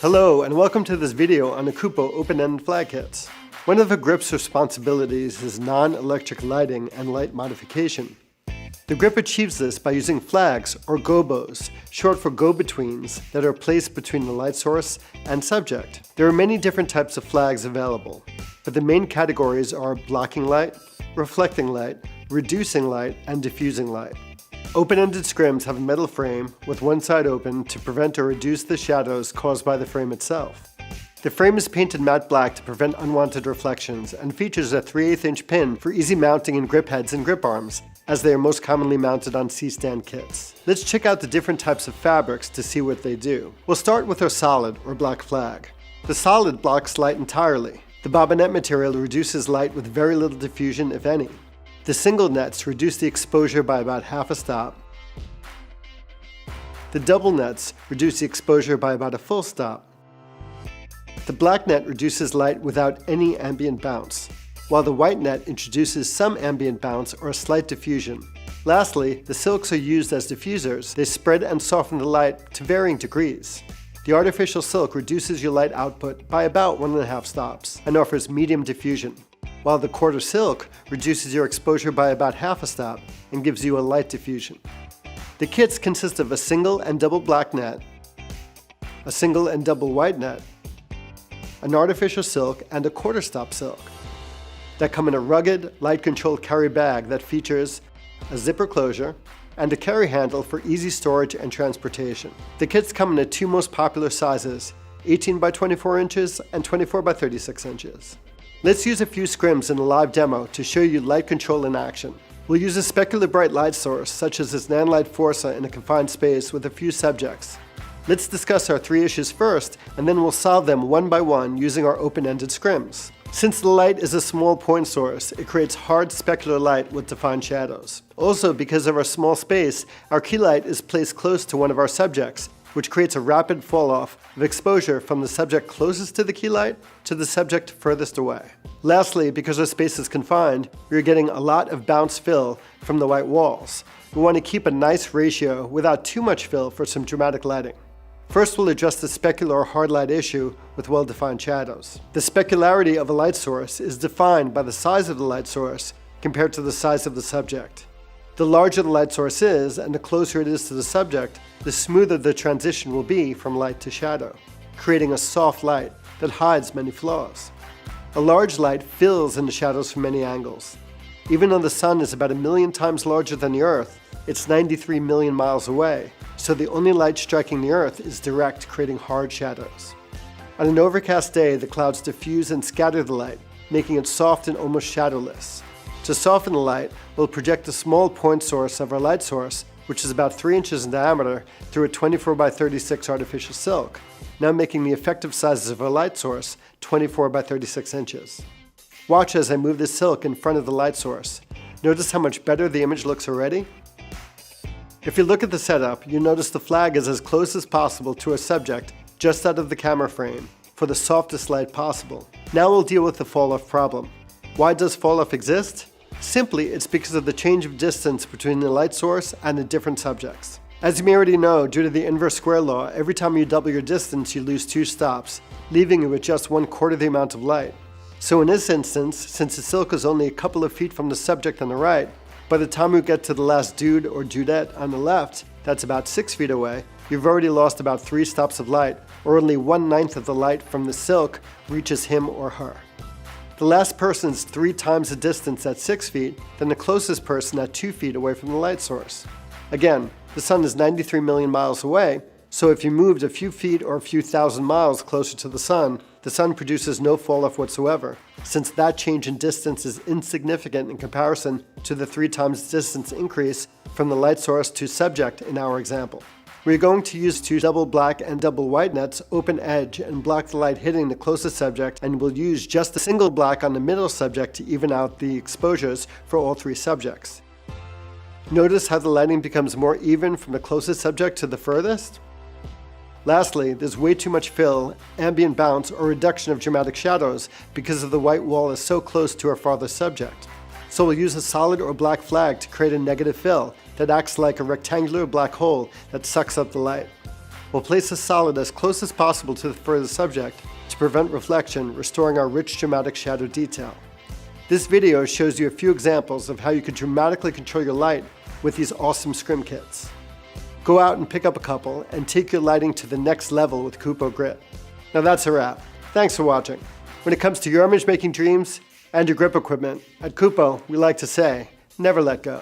Hello and welcome to this video on Akupo open-end flag kits. One of the grip's responsibilities is non-electric lighting and light modification. The grip achieves this by using flags or gobos, short for go-betweens, that are placed between the light source and subject. There are many different types of flags available, but the main categories are blocking light, reflecting light, reducing light, and diffusing light. Open-ended scrims have a metal frame with one side open to prevent or reduce the shadows caused by the frame itself. The frame is painted matte black to prevent unwanted reflections and features a 3/8 inch pin for easy mounting in grip heads and grip arms, as they are most commonly mounted on C-stand kits. Let's check out the different types of fabrics to see what they do. We'll start with our solid or black flag. The solid blocks light entirely. The bobbinet material reduces light with very little diffusion, if any. The single nets reduce the exposure by about half a stop. The double nets reduce the exposure by about a full stop. The black net reduces light without any ambient bounce, while the white net introduces some ambient bounce or a slight diffusion. Lastly, the silks are used as diffusers. They spread and soften the light to varying degrees. The artificial silk reduces your light output by about 1.5 stops and offers medium diffusion, while the quarter silk reduces your exposure by about half a stop and gives you a light diffusion. The kits consist of a single and double black net, a single and double white net, an artificial silk, and a quarter stop silk that come in a rugged, light-controlled carry bag that features a zipper closure and a carry handle for easy storage and transportation. The kits come in the two most popular sizes, 18 by 24 inches and 24 by 36 inches. Let's use a few scrims in a live demo to show you light control in action. We'll use a specular bright light source such as this Nanlite Forza in a confined space with a few subjects. Let's discuss our 3 issues first, and then we'll solve them one by one using our open-ended scrims. Since the light is a small point source, it creates hard specular light with defined shadows. Also, because of our small space, our key light is placed close to one of our subjects, which creates a rapid fall-off of exposure from the subject closest to the key light to the subject furthest away. Lastly, because our space is confined, we're getting a lot of bounce fill from the white walls. We want to keep a nice ratio without too much fill for some dramatic lighting. First, we'll address the specular or hard light issue with well-defined shadows. The specularity of a light source is defined by the size of the light source compared to the size of the subject. The larger the light source is, and the closer it is to the subject, the smoother the transition will be from light to shadow, creating a soft light that hides many flaws. A large light fills in the shadows from many angles. Even though the sun is about 1,000,000 times larger than the Earth, it's 93 million miles away, so the only light striking the Earth is direct, creating hard shadows. On an overcast day, the clouds diffuse and scatter the light, making it soft and almost shadowless. To soften the light, we'll project a small point source of our light source, which is about 3 inches in diameter, through a 24 by 36 artificial silk, now making the effective sizes of our light source 24 by 36 inches. Watch as I move the silk in front of the light source. Notice how much better the image looks already? If you look at the setup, you notice the flag is as close as possible to our subject, just out of the camera frame, for the softest light possible. Now we'll deal with the fall-off problem. Why does fall-off exist? Simply, it's because of the change of distance between the light source and the different subjects. As you may already know, due to the inverse square law, every time you double your distance, you lose 2 stops, leaving you with just 1/4 the amount of light. So in this instance, since the silk is only a couple of feet from the subject on the right, by the time you get to the last dude or dudette on the left, that's about 6 feet away, you've already lost about 3 stops of light, or only 1/9 of the light from the silk reaches him or her. The last person is 3 times the distance at 6 feet than the closest person at 2 feet away from the light source. Again, the sun is 93 million miles away, so if you moved a few feet or a few thousand miles closer to the sun produces no fall-off whatsoever, since that change in distance is insignificant in comparison to the 3 times distance increase from the light source to subject in our example. We're going to use 2 double black and double white nets open edge and block the light hitting the closest subject, and we'll use just a single black on the middle subject to even out the exposures for all 3 subjects. Notice how the lighting becomes more even from the closest subject to the furthest? Lastly, there's way too much fill, ambient bounce, or reduction of dramatic shadows because of the white wall is so close to our farthest subject. So we'll use a solid or black flag to create a negative fill that acts like a rectangular black hole that sucks up the light. We'll place the solid as close as possible to the fur of the subject to prevent reflection, restoring our rich dramatic shadow detail. This video shows you a few examples of how you can dramatically control your light with these awesome scrim kits. Go out and pick up a couple and take your lighting to the next level with Kupo Grit. Now that's a wrap. Thanks for watching. When it comes to your image making dreams and your grip equipment, at Kupo we like to say, never let go.